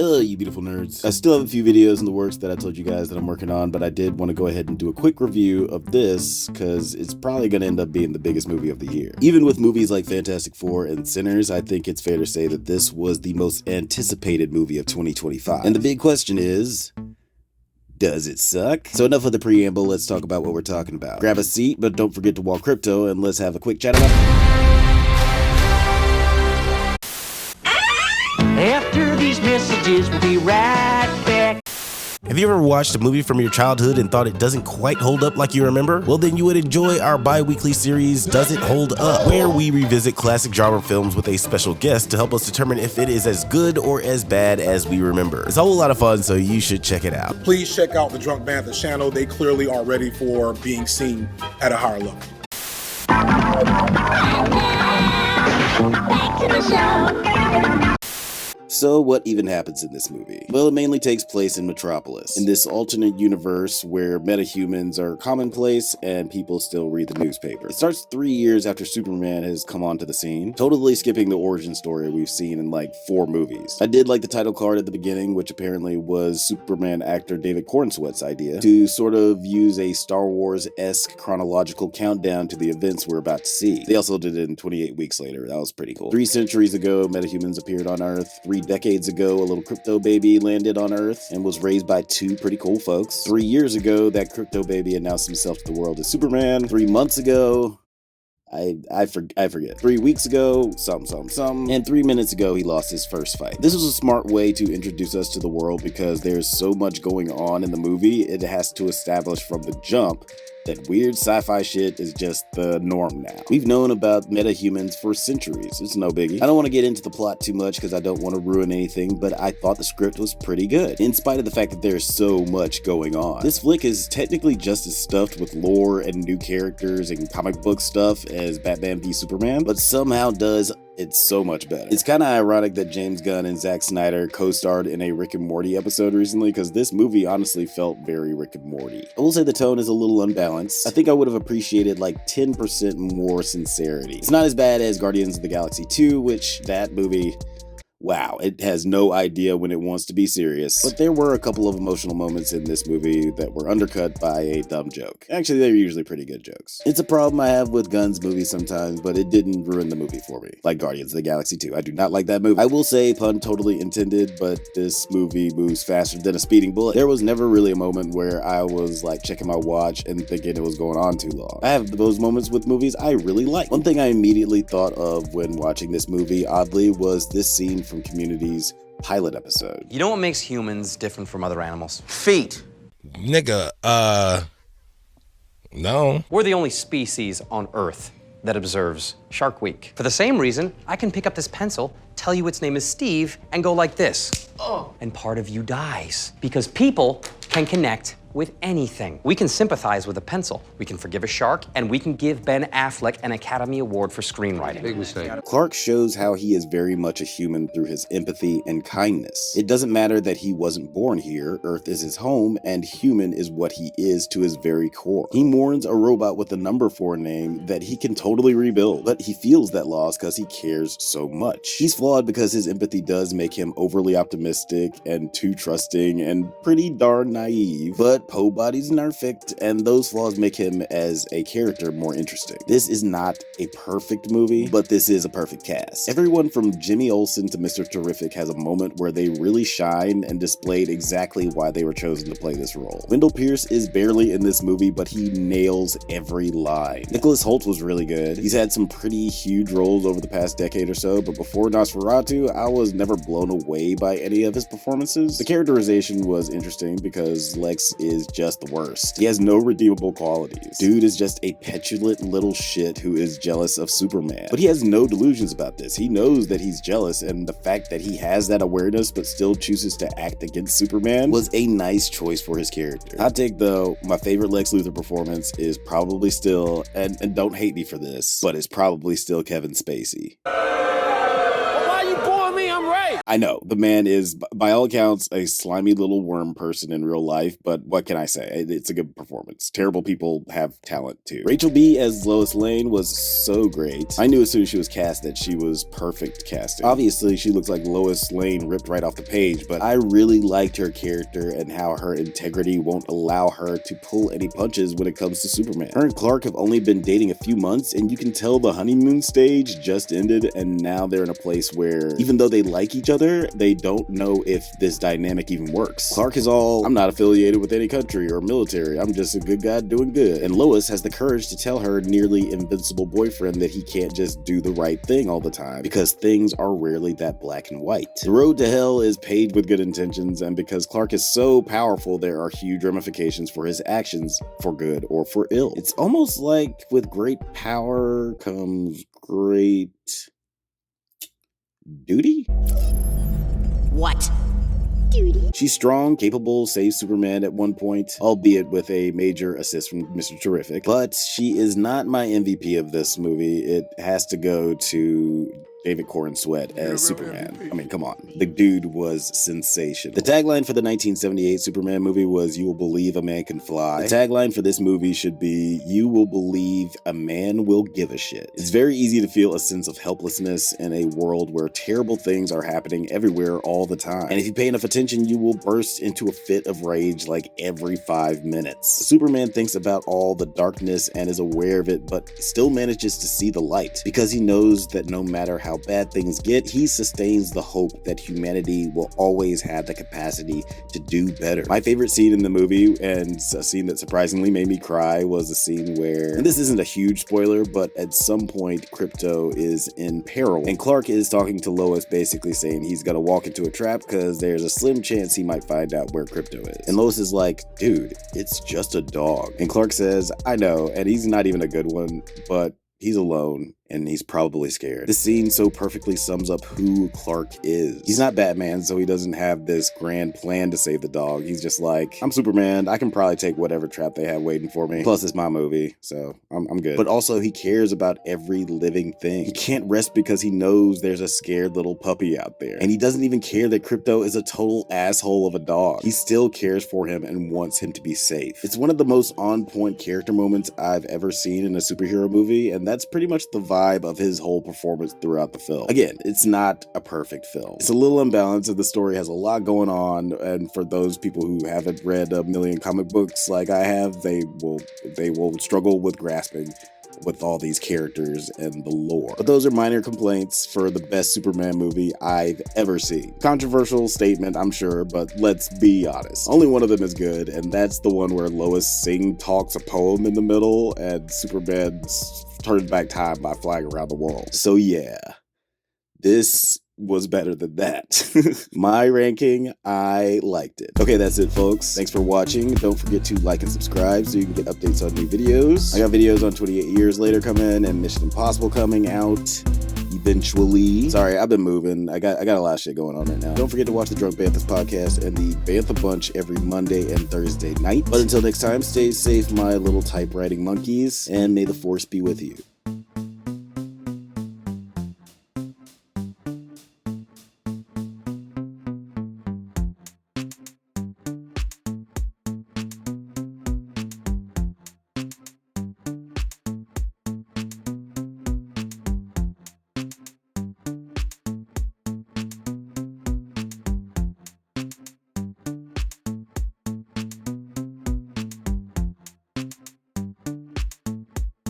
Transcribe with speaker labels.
Speaker 1: Hello, you beautiful nerds. I still have a few videos in the works that I told you guys that I'm working on, but I did want to go ahead and do a quick review of this because it's probably going to end up being the biggest movie of the year. Even with movies like Fantastic Four and Sinners, I think it's fair to say that this was the most anticipated movie of 2025. And the big question is, does it suck? So enough of the preamble, let's talk about what we're talking about. Grab a seat, but don't forget to walk crypto, and let's have a quick chat about it.
Speaker 2: After these messages, we'll be right back.
Speaker 1: Have you ever watched a movie from your childhood and thought it doesn't quite hold up like you remember? Well, then you would enjoy our bi-weekly series, Does It Hold Up?, where we revisit classic genre films with a special guest to help us determine if it is as good or as bad as we remember. It's a whole lot of fun, so you should check it out.
Speaker 3: Please check out the Drunk Bantha channel. They clearly are ready for being seen at a higher level.
Speaker 4: Back to the show.
Speaker 1: So what even happens in this movie? Well, it mainly takes place in Metropolis, in this alternate universe where metahumans are commonplace and people still read the newspaper. It starts 3 years after Superman has come onto the scene, totally skipping the origin story we've seen in like 4 movies. I did like the title card at the beginning, which apparently was Superman actor David Cornsweet's idea, to sort of use a Star Wars-esque chronological countdown to the events we're about to see. They also did it in 28 weeks later. That was pretty cool. 3 centuries ago, metahumans appeared on Earth. 3 decades ago, a little crypto baby landed on Earth and was raised by 2 pretty cool folks. 3 years ago, that crypto baby announced himself to the world as Superman. 3 months ago, I forget. 3 weeks ago, something. And 3 minutes ago, he lost his first fight. This was a smart way to introduce us to the world because there's so much going on in the movie, it has to establish from the jump that weird sci-fi shit is just the norm now. We've known about metahumans for centuries. It's no biggie. I don't want to get into the plot too much because I don't want to ruin anything, but I thought the script was pretty good, in spite of the fact that there's so much going on. This flick is technically just as stuffed with lore and new characters and comic book stuff as Batman v Superman, but somehow does it's so much better. It's kind of ironic that James Gunn and Zack Snyder co-starred in a Rick and Morty episode recently, because this movie honestly felt very Rick and Morty. I will say the tone is a little unbalanced. I think I would have appreciated like 10% more sincerity. It's not as bad as Guardians of the Galaxy 2, which that movie, wow, it has no idea when it wants to be serious. But there were a couple of emotional moments in this movie that were undercut by a dumb joke. Actually, they're usually pretty good jokes. It's a problem I have with Gunn's movies sometimes, but it didn't ruin the movie for me. Like Guardians of the Galaxy 2. I do not like that movie. I will say, pun totally intended, but this movie moves faster than a speeding bullet. There was never really a moment where I was like checking my watch and thinking it was going on too long. I have those moments with movies I really like. One thing I immediately thought of when watching this movie, oddly, was this scene from Community's pilot episode.
Speaker 5: You know what makes humans different from other animals?
Speaker 6: Feet.
Speaker 7: Nigga, no.
Speaker 5: We're the only species on Earth that observes Shark Week. For the same reason, I can pick up this pencil, tell you its name is Steve, and go like this. Oh. And part of you dies. Because people can connect with anything. We can sympathize with a pencil, we can forgive a shark, and we can give Ben Affleck an Academy Award for screenwriting.
Speaker 6: Big mistake.
Speaker 1: Clark shows how he is very much a human through his empathy and kindness. It doesn't matter that he wasn't born here, Earth is his home, and human is what he is to his very core. He mourns a robot with a number 4 name that he can totally rebuild, but he feels that loss because he cares so much. He's flawed because his empathy does make him overly optimistic and too trusting and pretty darn naive, but Poe body's perfect, and those flaws make him as a character more interesting. This is not a perfect movie, but this is a perfect cast. Everyone from Jimmy Olsen to Mr. Terrific has a moment where they really shine and displayed exactly why they were chosen to play this role. Wendell Pierce is barely in this movie, but he nails every line. Nicholas Hoult was really good. He's had some pretty huge roles over the past decade or so, but before Nosferatu, I was never blown away by any of his performances. The characterization was interesting because Lex is just the worst. He has no redeemable qualities. Dude is just a petulant little shit who is jealous of Superman. But he has no delusions about this. He knows that he's jealous, and the fact that he has that awareness but still chooses to act against Superman was a nice choice for his character. Hot take though, my favorite Lex Luthor performance is probably still, and don't hate me for this, but it's probably still Kevin Spacey.
Speaker 6: Why you booing me? I'm right.
Speaker 1: I know, the man is, by all accounts, a slimy little worm person in real life, but what can I say? It's a good performance. Terrible people have talent too. Rachel B as Lois Lane was so great. I knew as soon as she was cast that she was perfect casting. Obviously, she looks like Lois Lane ripped right off the page, but I really liked her character and how her integrity won't allow her to pull any punches when it comes to Superman. Her and Clark have only been dating a few months, and you can tell the honeymoon stage just ended, and now they're in a place where, even though they like each other, they don't know if this dynamic even works. Clark is all, I'm not affiliated with any country or military, I'm just a good guy doing good. And Lois has the courage to tell her nearly invincible boyfriend that he can't just do the right thing all the time, because things are rarely that black and white. The road to hell is paved with good intentions, and because Clark is so powerful, there are huge ramifications for his actions, for good or for ill. It's almost like with great power comes great duty?
Speaker 4: What? Duty?
Speaker 1: She's strong, capable, saves Superman at one point, albeit with a major assist from Mr. Terrific. But she is not my MVP of this movie. It has to go to David Corn Sweat as Superman. I mean, come on. The dude was sensational. The tagline for the 1978 Superman movie was, "You will believe a man can fly." The tagline for this movie should be, "You will believe a man will give a shit." It's very easy to feel a sense of helplessness in a world where terrible things are happening everywhere all the time. And if you pay enough attention, you will burst into a fit of rage like every 5 minutes. Superman thinks about all the darkness and is aware of it, but still manages to see the light, because he knows that no matter how bad things get, he sustains the hope that humanity will always have the capacity to do better. My favorite scene in the movie, and a scene that surprisingly made me cry, was a scene where, and this isn't a huge spoiler, but at some point Krypto is in peril, and Clark is talking to Lois, basically saying he's gonna walk into a trap because there's a slim chance he might find out where Krypto is. And Lois is like, dude, it's just a dog. And Clark says, I know, and he's not even a good one, but he's alone, and he's probably scared. This scene so perfectly sums up who Clark is. He's not Batman, so he doesn't have this grand plan to save the dog. He's just like, I'm Superman, I can probably take whatever trap they have waiting for me. Plus, it's my movie, so I'm good. But also, he cares about every living thing. He can't rest because he knows there's a scared little puppy out there. And he doesn't even care that Krypto is a total asshole of a dog. He still cares for him and wants him to be safe. It's one of the most on-point character moments I've ever seen in a superhero movie, and that's pretty much the vibe of his whole performance throughout the film. Again, it's not a perfect film. It's a little unbalanced, and the story has a lot going on, and for those people who haven't read a million comic books like I have, they will struggle with grasping with all these characters and the lore. But those are minor complaints for the best Superman movie I've ever seen. Controversial statement, I'm sure, but let's be honest. Only one of them is good, and that's the one where Lois talks a poem in the middle, and Superman turns back time by flying around the world. So yeah, this was better than that. My ranking, I liked it. Okay, that's it, folks. Thanks for watching. Don't forget to like and subscribe so you can get updates on new videos. I got videos on 28 Years Later coming, and Mission Impossible coming out eventually. Sorry, I've been moving. I got a lot of shit going on right now. Don't forget to watch the Drunk Banthas podcast and the Bantha Bunch every Monday and Thursday night. But until next time, stay safe, my little typewriting monkeys, and may the force be with you.